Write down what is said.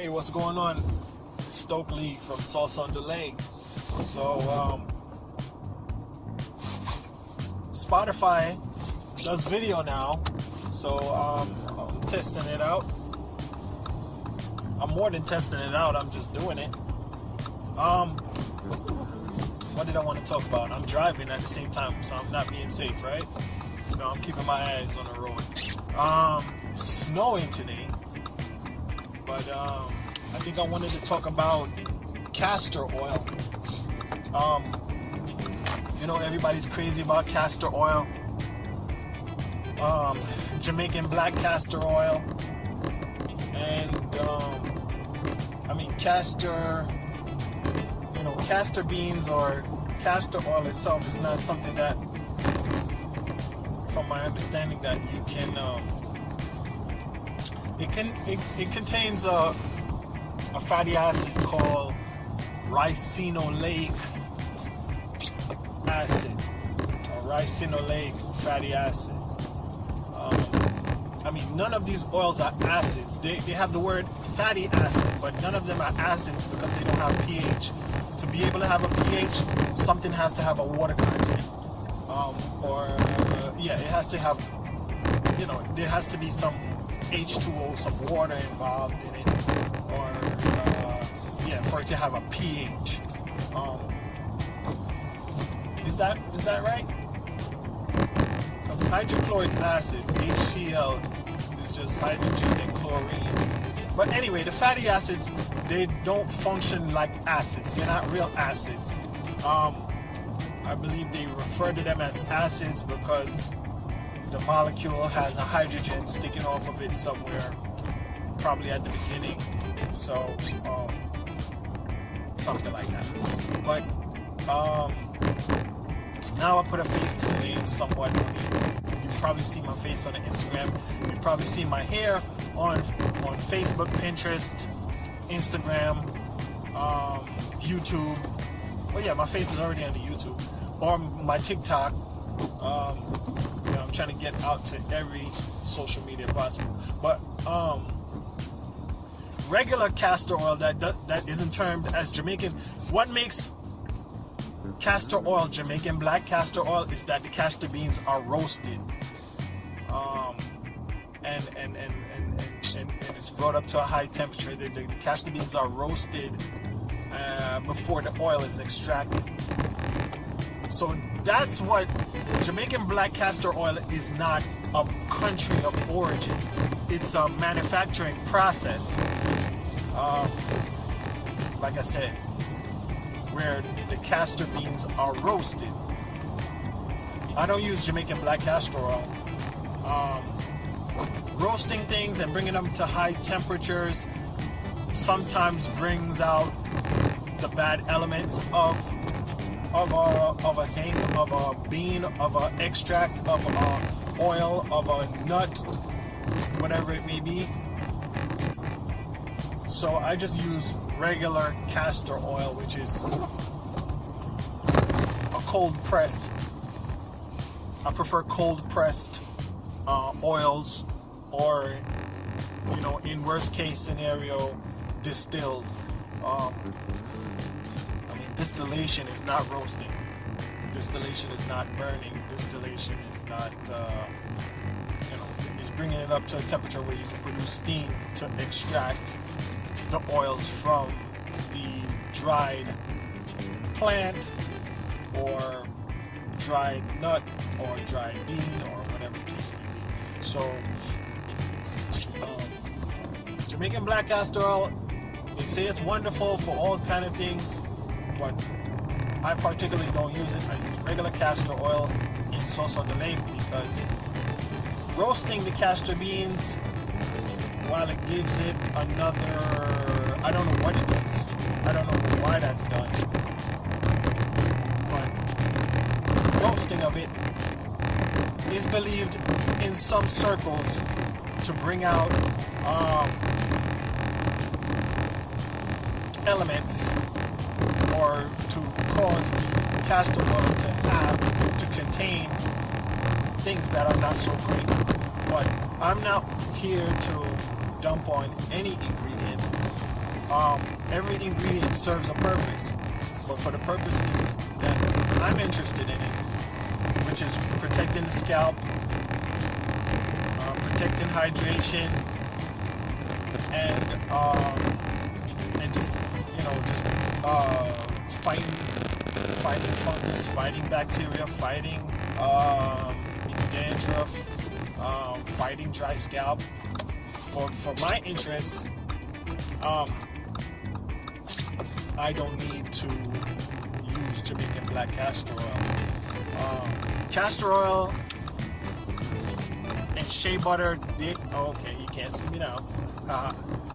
Hey, what's going on? Stokely from Sauce on Delay. So, Spotify does video now. So, I'm testing it out. I'm more than testing it out, I'm just doing it. What did I want to talk about? I'm driving at the same time, so I'm not being safe, right? No, I'm keeping my eyes on the road. Snowing today. But I think I wanted to talk about castor oil. Everybody's crazy about castor oil. Jamaican Black Castor Oil. And castor beans or castor oil itself is not something that, from my understanding, that you can it contains a fatty acid called ricinoleic acid, or ricinoleic fatty acid. None of these oils are acids. They have the word fatty acid, but none of them are acids because they don't have pH. To be able to have a pH, something has to have a water content. It has to have, there has to be some H2O, some water involved in it, or for it to have a pH. Is that right? Because hydrochloric acid, HCl, is just hydrogen and chlorine. But anyway, the fatty acids, they don't function like acids. They're not real acids. I believe they refer to them as acids because the molecule has a hydrogen sticking off of it somewhere, probably at the beginning. So, something like that. But now I put a face to the name somewhat. You've probably seen my face on the Instagram. You've probably seen my hair on Facebook, Pinterest, Instagram, YouTube. Well, yeah, my face is already on the YouTube. Or my TikTok. I'm trying to get out to every social media possible. But regular castor oil that isn't termed as Jamaican. What makes castor oil Jamaican Black Castor Oil is that the castor beans are roasted, and it's brought up to a high temperature. The castor beans are roasted before the oil is extracted. So that's what Jamaican Black Castor Oil is. Not a country of origin. It's a manufacturing process. Like I said, where the castor beans are roasted. I don't use Jamaican Black Castor Oil. Roasting things and bringing them to high temperatures sometimes brings out the bad elements of a thing, of a bean, of an extract, of a oil, of a nut, whatever it may be. So I just use regular castor oil, which is a cold press. I prefer cold pressed oils, or in worst case scenario, distilled. Distillation is not roasting. Distillation is not burning. Distillation is not, is bringing it up to a temperature where you can produce steam to extract the oils from the dried plant, or dried nut, or dried bean, or whatever the case may be. So, Jamaican Black Castor Oil, they say it's wonderful for all kind of things, but I particularly don't use it. I use regular castor oil in Sauce on Delay because roasting the castor beans, while it gives it another, I don't know what it is. I don't know why that's done. But roasting of it is believed in some circles to bring out elements, or to cause the castor oil to contain things that are not so great. But I'm not here to dump on any ingredient. every ingredient serves a purpose, but for the purposes that I'm interested in it, which is protecting the scalp, protecting hydration, and just fighting fungus, fighting bacteria, fighting dandruff, fighting dry scalp. For my interests, I don't need to use Jamaican Black Castor Oil. Castor oil and shea butter, okay, you can't see me now.